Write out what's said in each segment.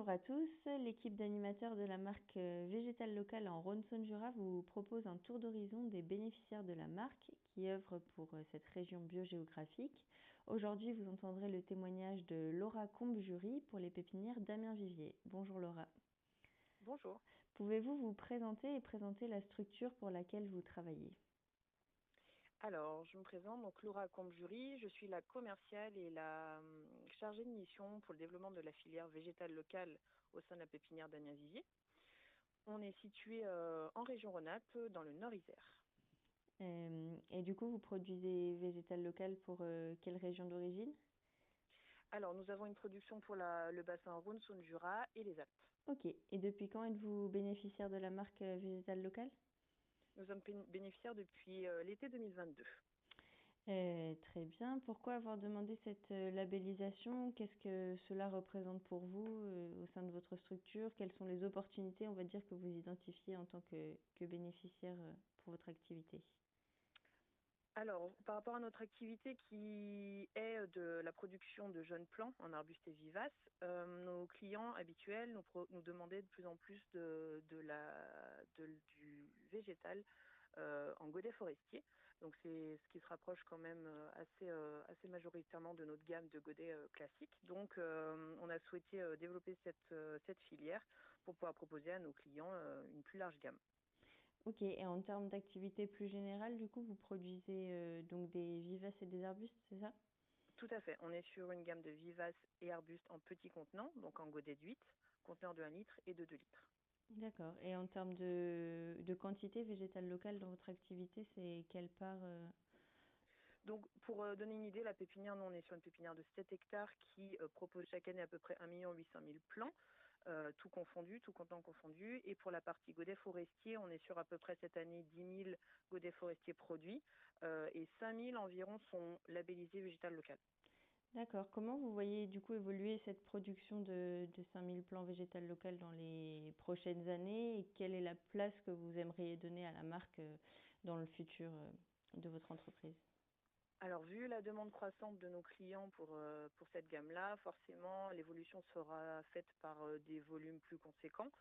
Bonjour à tous, l'équipe d'animateurs de la marque Végétal Local en Rhône-Saône-Jura vous propose un tour d'horizon des bénéficiaires de la marque qui œuvrent pour cette région biogéographique. Aujourd'hui, vous entendrez le témoignage de Laura Combe-Jury pour les pépinières Damien Vivier. Bonjour Laura. Bonjour. Pouvez-vous vous présenter et présenter la structure pour laquelle vous travaillez ? Alors, je me présente, donc Laura Combe-Jury, je suis la commerciale et la chargée de mission pour le développement de la filière végétale locale au sein de la pépinière Damien Vivier. On est situé en région Rhône-Alpes, dans le Nord-Isère. Et du coup, vous produisez Végétal Local pour quelle région d'origine ? Alors, nous avons une production pour le bassin Rhône-Saône-Jura et les Alpes. Ok, et depuis quand êtes-vous bénéficiaire de la marque Végétal Local ? Nous sommes bénéficiaires depuis l'été 2022. Très bien. Pourquoi avoir demandé cette labellisation? Qu'est-ce que cela représente pour vous au sein de votre structure? Quelles sont les opportunités, on va dire, que vous identifiez en tant que bénéficiaire pour votre activité? Alors, par rapport à notre activité qui est de la production de jeunes plants en arbustes et vivaces, nos clients habituels nous demandaient de plus en plus du végétal en godet forestier. Donc, c'est ce qui se rapproche quand même assez majoritairement de notre gamme de godets classiques. Donc, on a souhaité développer cette filière pour pouvoir proposer à nos clients une plus large gamme. Ok, et en termes d'activité plus générale, du coup, vous produisez donc des vivaces et des arbustes, c'est ça? Tout à fait. On est sur une gamme de vivaces et arbustes en petits contenants, donc en godet de 8, conteneurs de 1 litre et de 2 litres. D'accord. Et en termes de quantité végétale locale dans votre activité, c'est quelle part Donc, pour donner une idée, la pépinière, nous, on est sur une pépinière de 7 hectares qui propose chaque année à peu près 1 800 000 plants, tout confondu, tout contenant confondu. Et pour la partie godet forestier, on est sur à peu près cette année 10 000 godets forestiers produits et 5 000 environ sont labellisés végétal local. D'accord. Comment vous voyez du coup évoluer cette production de 5000 plants végétal local dans les prochaines années et quelle est la place que vous aimeriez donner à la marque dans le futur de votre entreprise? Alors, vu la demande croissante de nos clients pour cette gamme-là, forcément, l'évolution sera faite par des volumes plus conséquents,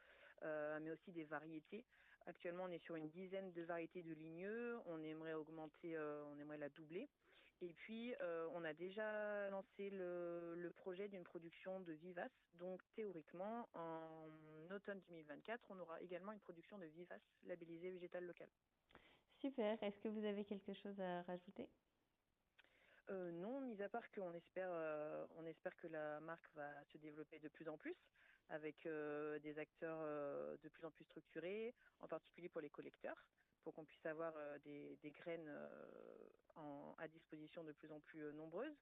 mais aussi des variétés. Actuellement, on est sur une dizaine de variétés de ligneux. On aimerait augmenter, on aimerait la doubler. Et puis, on a déjà lancé le projet d'une production de vivaces. Donc, théoriquement, en automne 2024, on aura également une production de vivaces labellisées végétales locales. Super. Est-ce que vous avez quelque chose à rajouter? Non, mis à part on espère que la marque va se développer de plus en plus avec des acteurs de plus en plus structurés, en particulier pour les collecteurs, pour qu'on puisse avoir des graines à disposition de plus en plus nombreuses,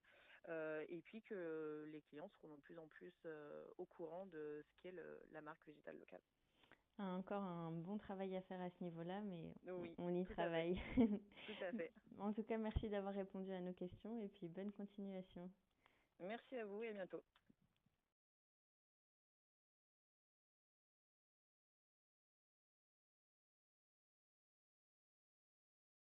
et puis que les clients seront de plus en plus au courant de ce qu'est la marque végétale locale. Encore un bon travail à faire à ce niveau-là, mais Oui, on y tout à fait, travaille. tout à fait. En tout cas, merci d'avoir répondu à nos questions et puis bonne continuation. Merci à vous et à bientôt.